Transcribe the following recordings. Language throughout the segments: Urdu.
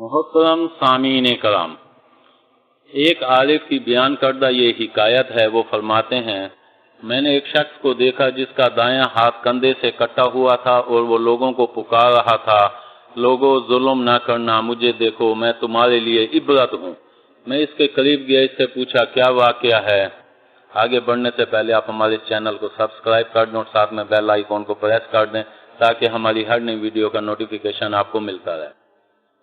محترم سامعین کرام، ایک عارف کی بیان کردہ یہ حکایت ہے۔ وہ فرماتے ہیں، میں نے ایک شخص کو دیکھا جس کا دایاں ہاتھ کندھے سے کٹا ہوا تھا اور وہ لوگوں کو پکار رہا تھا، لوگوں ظلم نہ کرنا، مجھے دیکھو، میں تمہارے لیے عبرت ہوں۔ میں اس کے قریب گیا، اس سے پوچھا کیا واقعہ ہے۔ آگے بڑھنے سے پہلے آپ ہمارے چینل کو سبسکرائب کر دیں اور ساتھ میں بیل آئیکن کو پریس کر دیں تاکہ ہماری ہر نئی ویڈیو کا نوٹیفیکیشن آپ کو ملتا رہے۔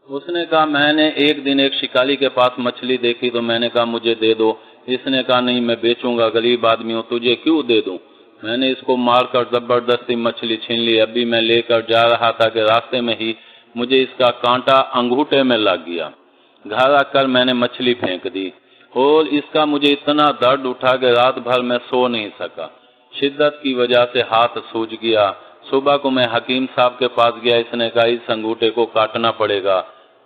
اس نے کہا، میں نے ایک دن ایک شکاری کے پاس مچھلی دیکھی تو میں نے کہا مجھے دے دو۔ اس نے کہا نہیں، میں بیچوں گا، غریب آدمی ہوں، تجھے کیوں دے دوں۔ میں نے اس کو مار کر زبردستی مچھلی چھین لی۔ ابھی میں لے کر جا رہا تھا کہ راستے میں ہی مجھے اس کا کانٹا انگوٹھے میں لگ گیا۔ گھر آ کر میں نے مچھلی پھینک دی اور اس کا مجھے اتنا درد اٹھا کہ رات بھر میں سو نہیں سکا۔ شدت کی وجہ سے ہاتھ سوج گیا۔ صبح کو میں حکیم صاحب کے پاس گیا، اس نے کہا اس انگوٹھے کو کاٹنا پڑے گا۔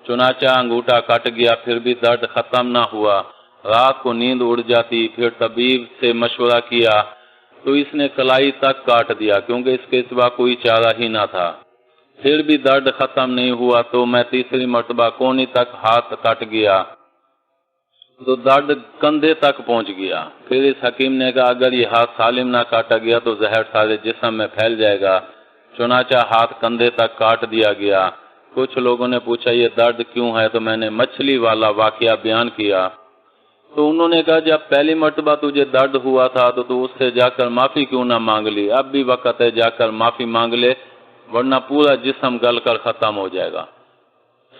چنانچہ انگوٹھا کٹ گیا، پھر بھی درد ختم نہ ہوا۔ رات کو نیند اڑ جاتی، پھر طبیب سے مشورہ کیا تو اس نے کلائی تک کاٹ دیا کیونکہ اس کے سوا کوئی چارہ ہی نہ تھا۔ پھر بھی درد ختم نہیں ہوا تو میں تیسری مرتبہ کونی تک ہاتھ کٹ گیا تو درد کندھے تک پہنچ گیا۔ پھر اس حکیم نے کہا اگر یہ ہاتھ سالم نہ کاٹا گیا تو زہر سارے جسم میں پھیل جائے گا۔ چنانچہ ہاتھ کندھے تک کاٹ دیا گیا۔ کچھ لوگوں نے پوچھا یہ درد کیوں ہے تو میں نے مچھلی والا واقعہ بیان کیا تو انہوں نے کہا جب پہلی مرتبہ تجھے درد ہوا تھا تو تو اس سے جا کر معافی کیوں نہ مانگ لی، اب بھی وقت ہے، جا کر معافی مانگ لے ورنہ پورا جسم گل کر ختم ہو جائے گا۔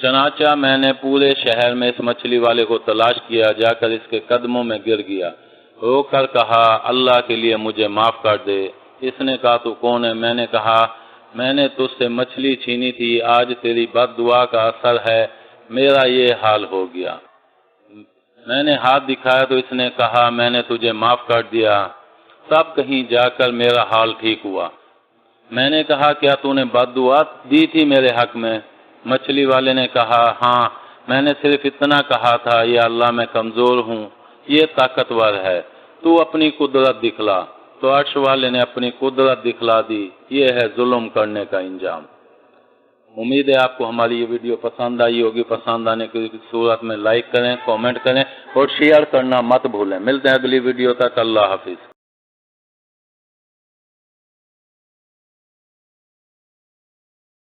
چنانچہ میں نے پورے شہر میں اس مچھلی والے کو تلاش کیا، جا کر اس کے قدموں میں گر گیا، رو کر کہا اللہ کے لیے مجھے معاف کر دے۔ اس نے کہا تو کون ہے؟ میں نے کہا میں نے تجھ سے مچھلی چھینی تھی، آج تیری بد دعا کا اثر ہے میرا یہ حال ہو گیا۔ میں نے ہاتھ دکھایا تو اس نے کہا میں نے تجھے معاف کر دیا، تب کہیں جا کر میرا حال ٹھیک ہوا۔ میں نے کہا کیا تو نے بد دعا دی تھی میرے حق میں؟ مچھلی والے نے کہا ہاں، میں نے صرف اتنا کہا تھا یا اللہ میں کمزور ہوں، یہ طاقتور ہے، تو اپنی قدرت دکھلا۔ تو عرش والے نے اپنی قدرت دکھلا دی۔ یہ ہے ظلم کرنے کا انجام۔ امید ہے آپ کو ہماری یہ ویڈیو پسند آئی ہوگی۔ پسند آنے کی صورت میں لائک کریں، کامنٹ کریں اور شیئر کرنا مت بھولیں۔ ملتے ہیں اگلی ویڈیو تک، اللہ حافظ۔